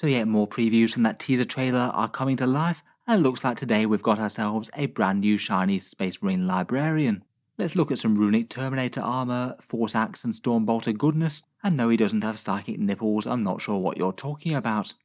So yeah, more previews from that teaser trailer are coming to life, and it looks like today we've got ourselves a brand new shiny Space Marine Librarian. Let's look at some runic Terminator armor, Force Axe and Stormbolter goodness, and no, he doesn't have psychic nipples. I'm not sure what you're talking about.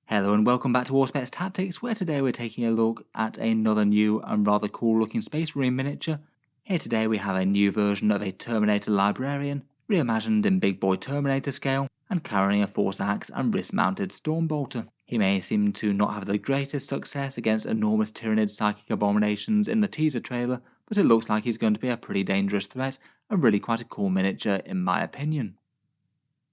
Hello and welcome back to Warspecs Tactics, where today we're taking a look at another new and rather cool looking Space Marine miniature. Here today we have a new version of a Terminator Librarian, reimagined in big boy Terminator scale, and carrying a Force Axe and wrist-mounted Stormbolter. He may seem to not have the greatest success against enormous Tyranid psychic abominations in the teaser trailer, but it looks like he's going to be a pretty dangerous threat, and really quite a cool miniature in my opinion.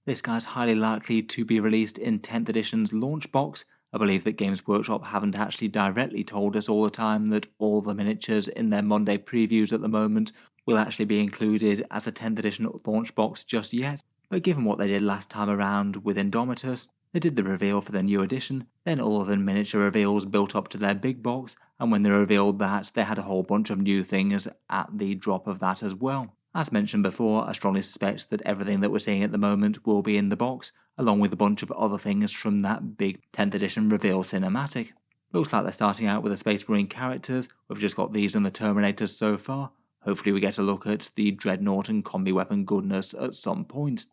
This guy's highly likely to be released in 10th edition's launch box. I believe that Games Workshop haven't actually directly told us all the time that all the miniatures in their Monday previews at the moment will actually be included as a 10th edition launch box just yet, but given what they did last time around with Indomitus, they did the reveal for the new edition, then all of the miniature reveals built up to their big box, and when they revealed that, they had a whole bunch of new things at the drop of that as well. As mentioned before, I strongly suspect that everything that we're seeing at the moment will be in the box, along with a bunch of other things from that big 10th edition reveal cinematic. Looks like they're starting out with the Space Marine characters. We've just got these and the Terminators so far. Hopefully we get a look at the Dreadnought and combi weapon goodness at some point.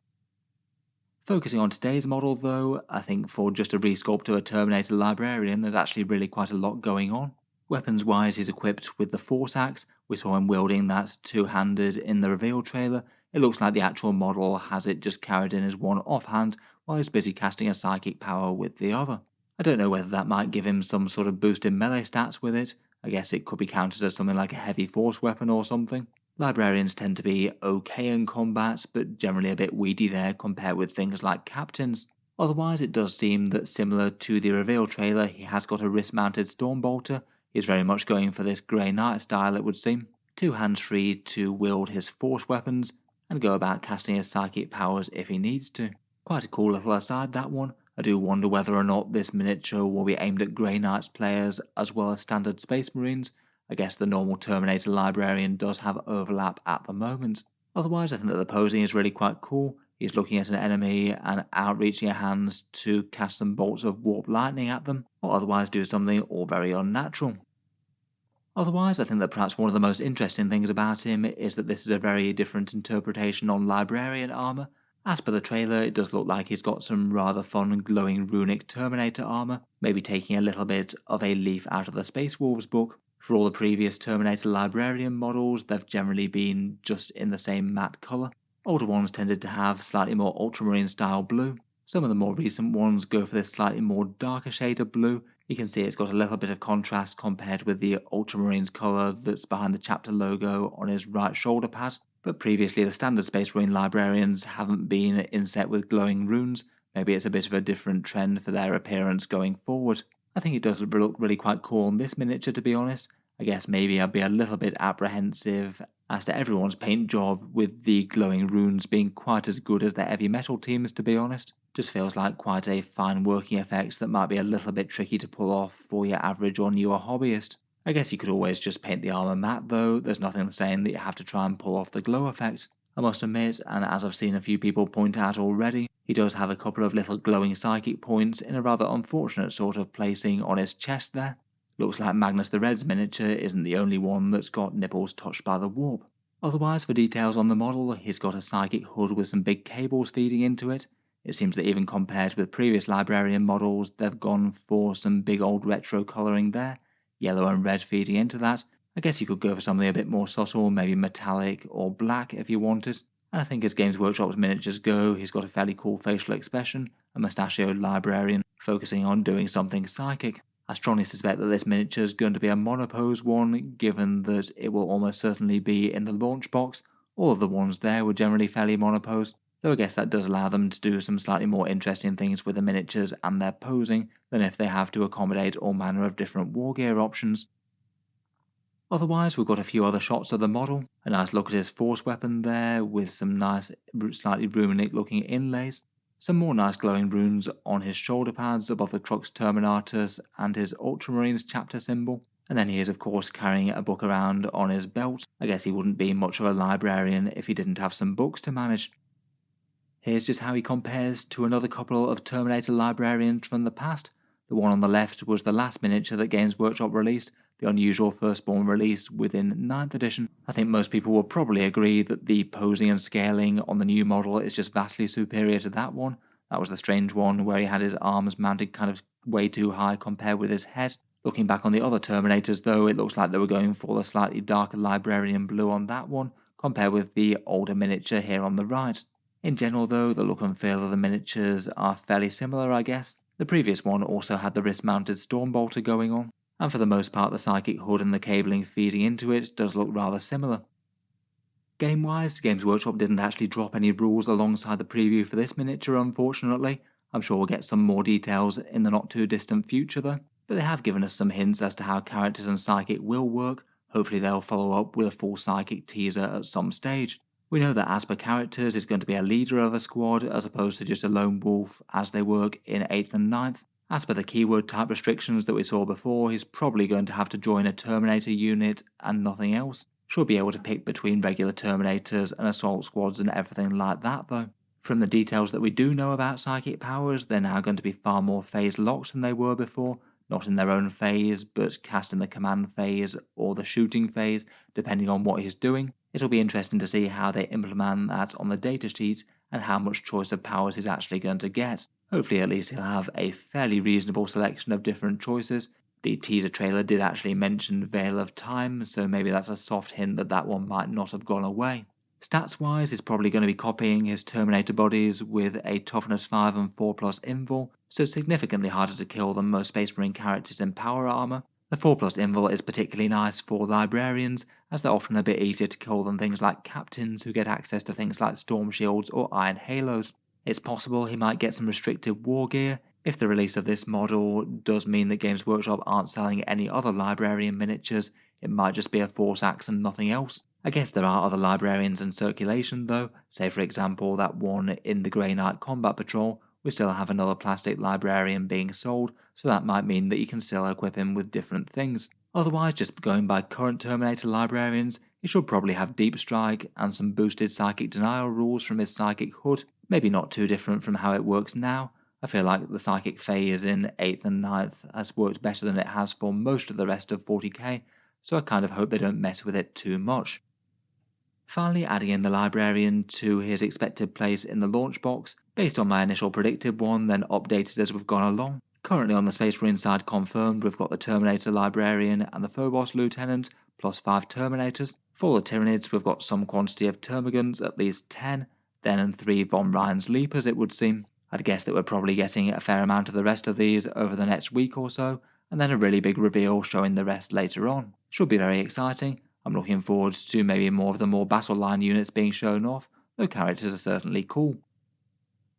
Focusing on today's model though, I think for just a resculpt of a Terminator Librarian there's actually really quite a lot going on. Weapons wise, he's equipped with the Force Axe. We saw him wielding that two-handed in the reveal trailer. It looks like the actual model has it just carried in his one offhand while he's busy casting a psychic power with the other. I don't know whether that might give him some sort of boost in melee stats with it. I guess it could be counted as something like a heavy force weapon or something. Librarians tend to be okay in combat, but generally a bit weedy there compared with things like captains. Otherwise, it does seem that similar to the reveal trailer, he has got a wrist-mounted Stormbolter. He's very much going for this Grey Knight style, it would seem. Two hands free to wield his force weapons and go about casting his psychic powers if he needs to. Quite a cool little aside, that one. I do wonder whether or not this miniature will be aimed at Grey Knights players as well as standard Space Marines. I guess the normal Terminator Librarian does have overlap at the moment. Otherwise, I think that the posing is really quite cool. He's looking at an enemy and outreaching a hand to cast some bolts of warp lightning at them, or otherwise do something all very unnatural. Otherwise, I think that perhaps one of the most interesting things about him is that this is a very different interpretation on Librarian armor. As per the trailer, it does look like he's got some rather fun glowing runic Terminator armor, maybe taking a little bit of a leaf out of the Space Wolves book. For all the previous Terminator Librarian models, they've generally been just in the same matte colour. Older ones tended to have slightly more ultramarine style blue. Some of the more recent ones go for this slightly more darker shade of blue. You can see it's got a little bit of contrast compared with the ultramarine's colour that's behind the chapter logo on his right shoulder pad. But previously the standard Space Marine Librarians haven't been inset with glowing runes. Maybe it's a bit of a different trend for their appearance going forward. I think it does look really quite cool on this miniature, to be honest. I guess maybe I'd be a little bit apprehensive as to everyone's paint job with the glowing runes being quite as good as their heavy metal teams, to be honest. Just feels like quite a fine working effect that might be a little bit tricky to pull off for your average or newer hobbyist. I guess you could always just paint the armor matte though. There's nothing saying that you have to try and pull off the glow effect. I must admit, and as I've seen a few people point out already, he does have a couple of little glowing psychic points in a rather unfortunate sort of placing on his chest there. Looks like Magnus the Red's miniature isn't the only one that's got nipples touched by the warp. Otherwise, for details on the model, he's got a psychic hood with some big cables feeding into it. It seems that even compared with previous Librarian models, they've gone for some big old retro colouring there, yellow and red feeding into that. I guess you could go for something a bit more subtle, maybe metallic or black if you wanted. And I think as Games Workshop's miniatures go, he's got a fairly cool facial expression, a mustachioed Librarian focusing on doing something psychic. I strongly suspect that this miniature is going to be a monopose one, given that it will almost certainly be in the launch box. All of the ones there were generally fairly monopose, though I guess that does allow them to do some slightly more interesting things with the miniatures and their posing than if they have to accommodate all manner of different war gear options. Otherwise, we've got a few other shots of the model. A nice look at his force weapon there with some nice, slightly runic looking inlays. Some more nice glowing runes on his shoulder pads above the Crux Terminatus and his Ultramarines chapter symbol. And then he is of course carrying a book around on his belt. I guess he wouldn't be much of a librarian if he didn't have some books to manage. Here's just how he compares to another couple of Terminator librarians from the past. The one on the left was the last miniature that Games Workshop released, the unusual Firstborn release within 9th edition. I think most people will probably agree that the posing and scaling on the new model is just vastly superior to that one. That was the strange one where he had his arms mounted kind of way too high compared with his head. Looking back on the other Terminators though, it looks like they were going for the slightly darker librarian blue on that one, compared with the older miniature here on the right. In general though, the look and feel of the miniatures are fairly similar, I guess. The previous one also had the wrist-mounted Stormbolter going on, and for the most part the psychic hood and the cabling feeding into it does look rather similar. Game-wise, Games Workshop didn't actually drop any rules alongside the preview for this miniature, unfortunately. I'm sure we'll get some more details in the not too distant future though, but they have given us some hints as to how characters and psychic will work. Hopefully they'll follow up with a full psychic teaser at some stage. We know that as per characters, it's going to be a leader of a squad as opposed to just a lone wolf as they work in 8th and 9th. As per the keyword type restrictions that we saw before, he's probably going to have to join a Terminator unit and nothing else. Should be able to pick between regular Terminators and assault squads and everything like that though. From the details that we do know about psychic powers, they're now going to be far more phase locked than they were before, not in their own phase, but cast in the command phase or the shooting phase, depending on what he's doing. It'll be interesting to see how they implement that on the datasheet and how much choice of powers he's actually going to get. Hopefully at least he'll have a fairly reasonable selection of different choices. The teaser trailer did actually mention Veil of Time, so maybe that's a soft hint that that one might not have gone away. Stats wise, he's probably going to be copying his Terminator bodies with a toughness 5 and 4+ invul, so significantly harder to kill than most Space Marine characters in power armor. The 4+ invul is particularly nice for librarians, as they're often a bit easier to kill than things like captains who get access to things like storm shields or iron halos. It's possible he might get some restricted war gear. If the release of this model does mean that Games Workshop aren't selling any other librarian miniatures, it might just be a force axe and nothing else. I guess there are other librarians in circulation though, say for example that one in the Grey Knight Combat Patrol. We still have another plastic librarian being sold, so that might mean that you can still equip him with different things. Otherwise, just going by current Terminator librarians, he should probably have Deep Strike and some boosted psychic denial rules from his psychic hood, maybe not too different from how it works now. I feel like the psychic phase in 8th and 9th has worked better than it has for most of the rest of 40k, so I kind of hope they don't mess with it too much. Finally, adding in the librarian to his expected place in the launch box, based on my initial predicted one, then updated as we've gone along. Currently on the Space Marine side confirmed, we've got the Terminator librarian and the Phobos lieutenant, plus 5 Terminators. For the Tyranids, we've got some quantity of Termagants, at least 10, then and 3 Von Ryan's Leapers it would seem. I'd guess that we're probably getting a fair amount of the rest of these over the next week or so, and then a really big reveal showing the rest later on. Should be very exciting. I'm looking forward to maybe more of the more battle line units being shown off, though characters are certainly cool.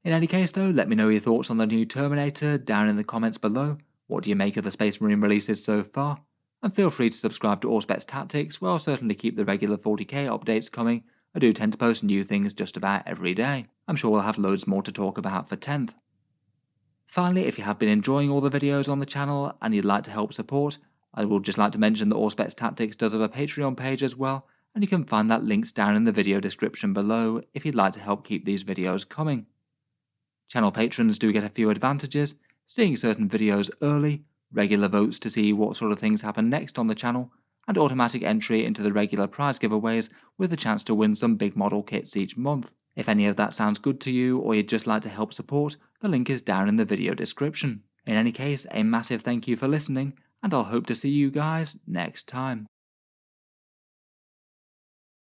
In any case though, let me know your thoughts on the new Terminator down in the comments below. What do you make of the Space Marine releases so far? And feel free to subscribe to Auspex Tactics, where I'll certainly keep the regular 40k updates coming. I do tend to post new things just about every day. I'm sure we'll have loads more to talk about for 10th. Finally, if you have been enjoying all the videos on the channel and you'd like to help support, I would just like to mention that Auspex Tactics does have a Patreon page as well, and you can find that links down in the video description below if you'd like to help keep these videos coming. Channel patrons do get a few advantages, seeing certain videos early, regular votes to see what sort of things happen next on the channel, and automatic entry into the regular prize giveaways with the chance to win some big model kits each month. If any of that sounds good to you or you'd just like to help support, the link is down in the video description. In any case, a massive thank you for listening, and I'll hope to see you guys next time.